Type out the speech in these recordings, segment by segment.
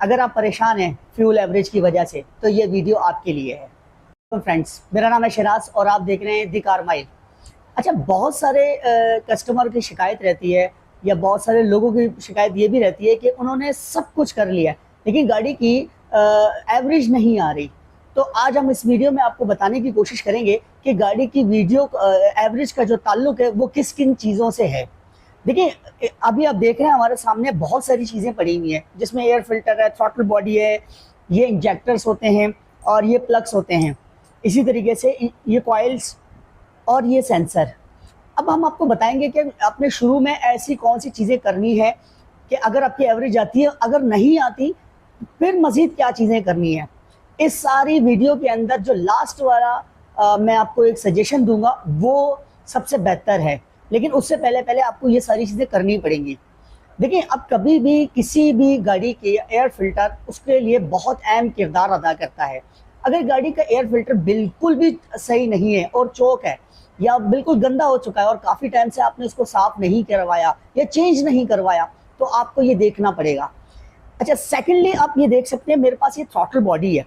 अगर आप परेशान हैं फ्यूल एवरेज की वजह से तो ये वीडियो आपके लिए है। तो फ्रेंड्स, मेरा नाम है शराज और आप देख रहे हैं दी कार माइल। अच्छा, बहुत सारे कस्टमर की शिकायत रहती है या बहुत सारे लोगों की शिकायत ये भी रहती है कि उन्होंने सब कुछ कर लिया लेकिन गाड़ी की एवरेज नहीं आ रही। तो आज हम इस वीडियो में आपको बताने की कोशिश करेंगे कि गाड़ी की वीडियो एवरेज का जो ताल्लुक है वो किस किन चीज़ों से है। देखिए, अभी आप देख रहे हैं हमारे सामने बहुत सारी चीज़ें पड़ी हुई हैं, जिसमें एयर फिल्टर है, थ्रॉटल बॉडी है, ये इंजेक्टर्स होते हैं और ये प्लग्स होते हैं। इसी तरीके से ये कॉइल्स और ये सेंसर। अब हम आपको बताएंगे कि आपने शुरू में ऐसी कौन सी चीज़ें करनी है कि अगर आपकी एवरेज आती है, अगर नहीं आती फिर मज़ीद क्या चीज़ें करनी है। इस सारी वीडियो के अंदर जो लास्ट वाला मैं आपको एक सजेशन दूंगा वो सबसे बेहतर है, लेकिन उससे पहले आपको ये सारी चीज़ें करनी पड़ेंगी। देखिए, अब कभी भी किसी भी गाड़ी के एयर फिल्टर उसके लिए बहुत अहम किरदार अदा करता है। अगर गाड़ी का एयर फिल्टर बिल्कुल भी सही नहीं है और चोक है या बिल्कुल गंदा हो चुका है और काफ़ी टाइम से आपने उसको साफ नहीं करवाया या चेंज नहीं करवाया तो आपको ये देखना पड़ेगा। अच्छा, सेकेंडली आप ये देख सकते हैं मेरे पास ये थ्रॉटल बॉडी है।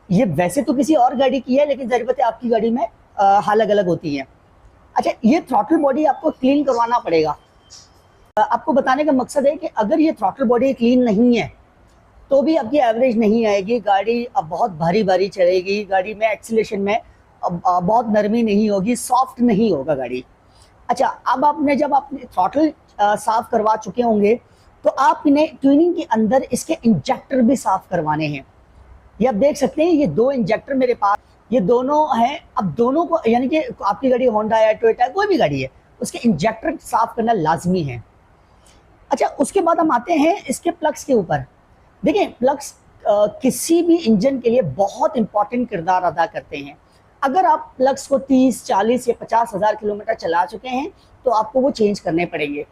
ये वैसे तो किसी और गाड़ी की है लेकिन ज़रूरतें आपकी गाड़ी में अलग अलग होती हैं। अच्छा, ये थ्रॉटल बॉडी आपको क्लीन करवाना पड़ेगा। आपको बताने का मकसद है कि अगर ये थ्रॉटल बॉडी क्लीन नहीं है तो भी आपकी एवरेज नहीं आएगी। गाड़ी अब बहुत भारी भारी चलेगी, गाड़ी में एक्सीलरेशन में बहुत नरमी नहीं होगी, सॉफ्ट नहीं होगा गाड़ी। अच्छा, अब आपने जब आपने थ्रॉटल साफ करवा चुके होंगे तो आपने ट्यूनिंग के अंदर इसके इंजेक्टर भी साफ करवाने हैं। ये आप देख सकते हैं, ये दो इंजेक्टर मेरे पास, ये दोनों हैं। अब दोनों को, यानी कि आपकी गाड़ी होंडा है, टोयोटा है, कोई भी गाड़ी है, उसके इंजेक्टर साफ करना लाजमी है। अच्छा, उसके बाद हम आते हैं इसके प्लग्स के ऊपर। देखिए, प्लग्स किसी भी इंजन के लिए बहुत इंपॉर्टेंट किरदार अदा करते हैं। अगर आप प्लग्स को 30, 40 या 50 हज़ार किलोमीटर चला चुके हैं तो आपको वो चेंज करने पड़ेंगे।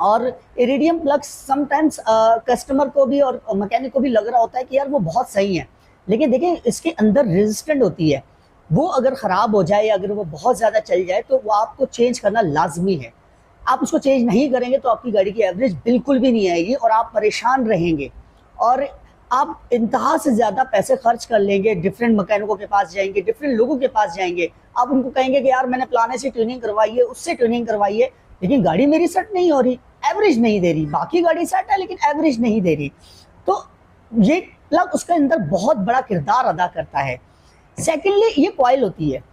और इरिडियम प्लग्स समटाइम्स कस्टमर को भी और मैकेनिक को भी लग रहा होता है कि यार वो बहुत सही है, लेकिन देखिए इसके अंदर रेजिस्टेंट होती है। वो अगर ख़राब हो जाए या अगर वो बहुत ज़्यादा चल जाए तो वो आपको चेंज करना लाजमी है। आप उसको चेंज नहीं करेंगे तो आपकी गाड़ी की एवरेज बिल्कुल भी नहीं आएगी और आप परेशान रहेंगे और आप इंतहा से ज़्यादा पैसे खर्च कर लेंगे। डिफरेंट मैकेनिकों के पास जाएंगे, डिफरेंट लोगों के पास जाएंगे, आप उनको कहेंगे कि यार मैंने फलाने से ट्यूनिंग करवाई है, उससे ट्यूनिंग करवाई है, लेकिन गाड़ी मेरी सेट नहीं हो रही, एवरेज नहीं दे रही। बाकी गाड़ी सेट है लेकिन एवरेज नहीं दे रही। तो ये प्लग उसके अंदर बहुत बड़ा किरदार अदा करता है। सेकेंडली, ये कॉइल होती है।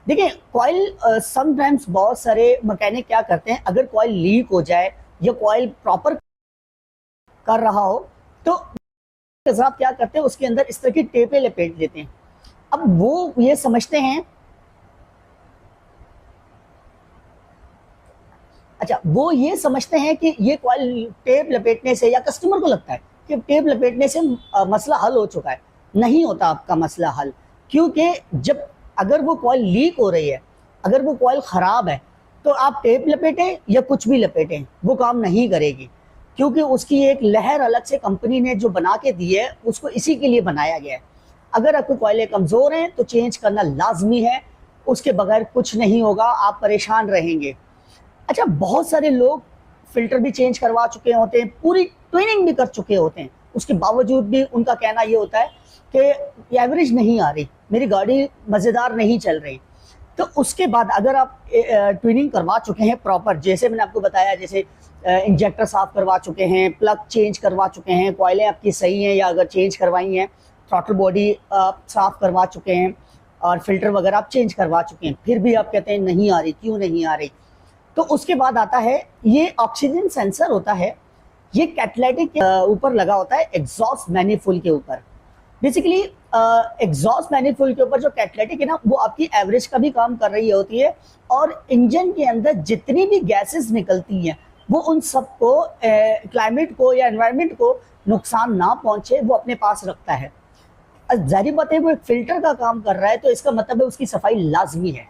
देखिए, कॉइल समटाइम्स बहुत सारे मैकेनिक क्या करते हैं, अगर कॉइल लीक हो जाए या कॉइल प्रॉपर कर रहा हो तो आप क्या करते हैं, उसके अंदर इस तरह की टेपें लपेट देते हैं। अब वो ये समझते हैं, अच्छा वो ये समझते हैं कि ये कॉइल टेप लपेटने से, या कस्टमर को लगता है कि टेप लपेटने से मसला हल हो चुका है। नहीं होता आपका मसला हल, क्योंकि जब अगर वो कॉइल लीक हो रही है, अगर वो कॉइल ख़राब है तो आप टेप लपेटें या कुछ भी लपेटें, वो काम नहीं करेगी, क्योंकि उसकी एक लहर अलग से कंपनी ने जो बना के दी है उसको इसी के लिए बनाया गया है। अगर आपको कॉइलें कमज़ोर हैं तो चेंज करना लाजमी है, उसके बगैर कुछ नहीं होगा, आप परेशान रहेंगे। अच्छा, बहुत सारे लोग फिल्टर भी चेंज करवा चुके होते हैं, पूरी ट्यूनिंग भी कर चुके होते हैं, उसके बावजूद भी उनका कहना ये होता है कि एवरेज नहीं आ रही, मेरी गाड़ी मज़ेदार नहीं चल रही। तो उसके बाद अगर आप ट्यूनिंग करवा चुके हैं प्रॉपर, जैसे मैंने आपको बताया, जैसे इंजेक्टर साफ़ करवा चुके हैं, प्लग चेंज करवा चुके हैं, कॉइलें आपकी सही हैं या अगर चेंज करवाई हैं, थ्रॉटल बॉडी आप साफ़ करवा चुके हैं और फिल्टर वगैरह आप चेंज करवा चुके हैं, फिर भी आप कहते हैं नहीं आ रही, क्यों नहीं आ रही, तो उसके बाद आता है ये ऑक्सीजन सेंसर होता है। ये कैटलाइटिक के ऊपर लगा होता है, एग्जॉस्ट मैनिफोल्ड के ऊपर। बेसिकली एग्जॉस्ट मैनिफोल्ड के ऊपर जो कैटलाइटिक है ना, वो आपकी एवरेज का भी काम कर रही होती है और इंजन के अंदर जितनी भी गैसेस निकलती हैं वो उन सबको क्लाइमेट को या एनवायरनमेंट को नुकसान ना पहुंचे वो अपने पास रखता है। जाहिर बात है वो एक फिल्टर का काम कर रहा है तो इसका मतलब है उसकी सफाई लाजमी है।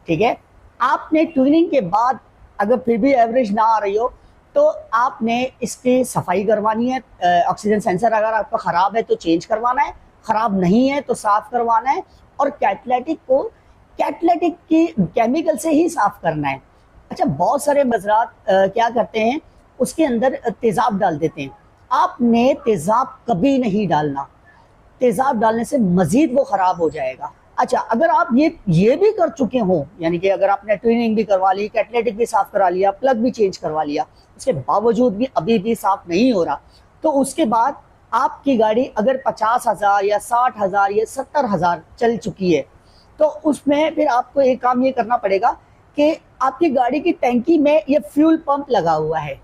ठीक है, आपने ट्यूनिंग के बाद अगर फिर भी एवरेज ना आ रही हो तो आपने इसकी सफाई करवानी है। ऑक्सीजन सेंसर अगर आपका ख़राब है तो चेंज करवाना है, ख़राब नहीं है तो साफ़ करवाना है, और कैटलाइटिक को कैटलाइटिक की केमिकल से ही साफ़ करना है। अच्छा, बहुत सारे मज़रात क्या करते हैं, उसके अंदर तेज़ाब डाल देते हैं। आपने तेज़ाब कभी नहीं डालना, तेज़ाब डालने से मज़ीद वो ख़राब हो जाएगा। अच्छा, अगर आप ये भी कर चुके हों, यानी कि अगर आपने ट्यूनिंग भी करवा ली, कैटलिटिक भी साफ़ करा लिया, प्लग भी चेंज करवा लिया, उसके बावजूद भी अभी भी साफ़ नहीं हो रहा, तो उसके बाद आपकी गाड़ी अगर 50,000 या 60,000 या 70,000 चल चुकी है, तो उसमें फिर आपको एक काम ये करना पड़ेगा कि आपकी गाड़ी की टैंकी में ये फ्यूल पंप लगा हुआ है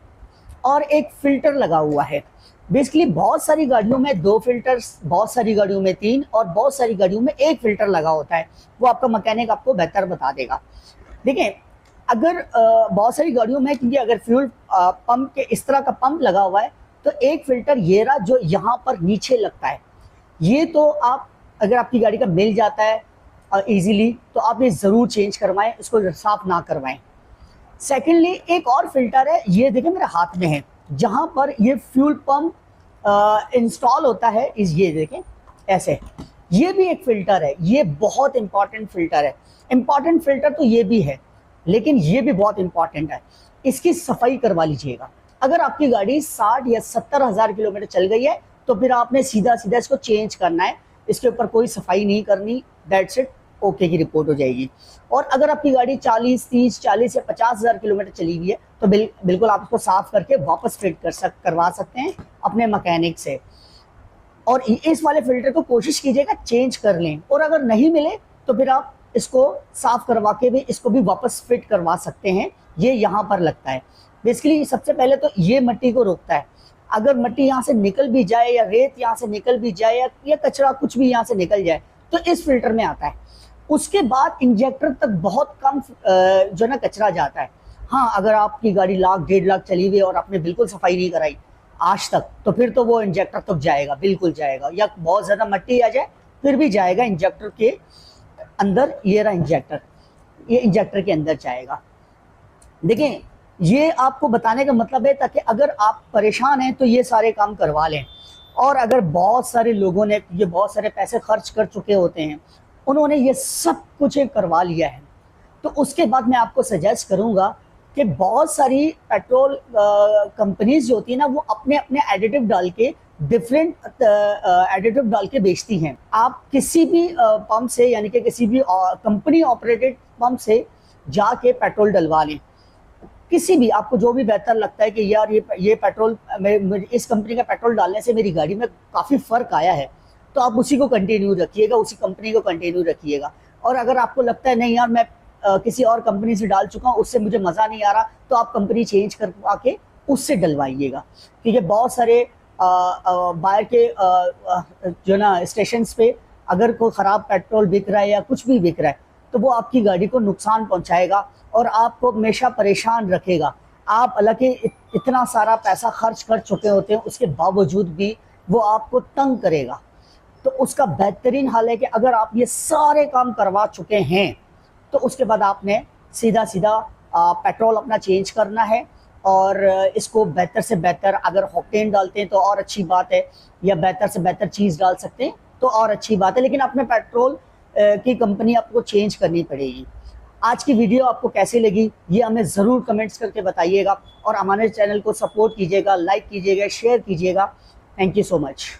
और एक फ़िल्टर लगा हुआ है। बेसिकली बहुत सारी गाड़ियों में 2 फ़िल्टर्स, बहुत सारी गाड़ियों में 3 और बहुत सारी गाड़ियों में 1 फ़िल्टर लगा होता है। वो आपका मैकेनिक आपको बेहतर बता देगा। देखिए, अगर बहुत सारी गाड़ियों में, क्योंकि अगर फ्यूल पंप के इस तरह का पंप लगा हुआ है, तो एक फ़िल्टर ये रहा जो यहाँ पर नीचे लगता है। ये तो आप, अगर आपकी गाड़ी का मिल जाता है ईज़िली, तो आप ये ज़रूर चेंज करवाएँ, इसको साफ़ ना करवाएँ। सेकेंडली, एक और फिल्टर है, ये देखिए मेरे हाथ में है, जहां पर ये फ्यूल पंप इंस्टॉल होता है, इस ये देखें ऐसे, ये भी एक फिल्टर है। ये बहुत इंपॉर्टेंट फिल्टर है। इंपॉर्टेंट फिल्टर तो ये भी है, लेकिन ये भी बहुत इंपॉर्टेंट है। इसकी सफाई करवा लीजिएगा। अगर आपकी गाड़ी 60 या 70,000 किलोमीटर चल गई है, तो फिर आपने सीधा सीधा इसको चेंज करना है, इसके ऊपर कोई सफाई नहीं करनी। दैट्स इट, ओके की रिपोर्ट हो जाएगी। और अगर आपकी गाड़ी 40, 30, 40 या 50,000 किलोमीटर चली हुई है, तो बिल्कुल आप इसको साफ करके वापस फिट करवा सकते हैं अपने मैकेनिक से। और इस वाले फिल्टर को कोशिश कीजिएगा चेंज कर लें, और अगर नहीं मिले तो फिर आप इसको साफ करवा के भी इसको भी वापस फिट करवा सकते हैं। ये यहाँ पर लगता है। बेसिकली सबसे पहले तो ये मट्टी को रोकता है। अगर मट्टी यहाँ से निकल भी जाए, या रेत यहाँ से निकल भी जाए, या कचरा कुछ भी यहाँ से निकल जाए, तो इस फिल्टर में आता है। उसके बाद इंजेक्टर तक बहुत कम जो ना कचरा जाता है। हाँ, अगर आपकी गाड़ी 1 लाख 1.5 लाख चली हुई है और आपने बिल्कुल सफाई नहीं कराई आज तक, तो फिर तो वो इंजेक्टर तक जाएगा, बिल्कुल जाएगा। या बहुत ज़्यादा मट्टी आ जाए फिर भी जाएगा इंजेक्टर के अंदर। ये रहा इंजेक्टर, ये इंजेक्टर के अंदर जाएगा। देखें, ये आपको बताने का मतलब है ताकि अगर आप परेशान हैं तो ये सारे काम करवा लें। और अगर बहुत सारे लोगों ने ये बहुत सारे पैसे खर्च कर चुके होते हैं, उन्होंने ये सब कुछ करवा लिया है, तो उसके बाद मैं आपको सजेस्ट करूंगा कि बहुत सारी पेट्रोल कंपनीज जो होती है ना, वो अपने अपने एडिटिव डाल के, डिफरेंट एडिटिव डाल के बेचती हैं। आप किसी भी पंप से, यानी कि किसी भी कंपनी ऑपरेटेड पंप से जाके पेट्रोल डलवा लें। किसी भी, आपको जो भी बेहतर लगता है कि यार ये पेट्रोल, इस कंपनी का पेट्रोल डालने से मेरी गाड़ी में काफ़ी फ़र्क आया है, तो आप उसी को कंटिन्यू रखिएगा, उसी कंपनी को कंटिन्यू रखिएगा। और अगर आपको लगता है नहीं यार मैं किसी और कंपनी से डाल चुका हूँ, उससे मुझे मज़ा नहीं आ रहा, तो आप कंपनी चेंज करवा के उससे डलवाइएगा। क्योंकि बहुत सारे बाहर के जो ना स्टेशंस पे अगर कोई ख़राब पेट्रोल बिक रहा है या कुछ भी बिक रहा है, तो वो आपकी गाड़ी को नुकसान पहुँचाएगा और आपको हमेशा परेशान रखेगा। आप हालांकि इतना सारा पैसा खर्च कर चुके होते हैं, उसके बावजूद भी वो आपको तंग करेगा। तो उसका बेहतरीन हल है कि अगर आप ये सारे काम करवा चुके हैं, तो उसके बाद आपने सीधा सीधा पेट्रोल अपना चेंज करना है। और इसको बेहतर से बेहतर, अगर ऑक्टेन डालते हैं तो और अच्छी बात है, या बेहतर से बेहतर चीज़ डाल सकते हैं तो और अच्छी बात है, लेकिन अपने पेट्रोल की कंपनी आपको चेंज करनी पड़ेगी। आज की वीडियो आपको कैसी लगी ये हमें ज़रूर कमेंट्स करके बताइएगा, और हमारे चैनल को सपोर्ट कीजिएगा, लाइक कीजिएगा, शेयर कीजिएगा। Thank you so much.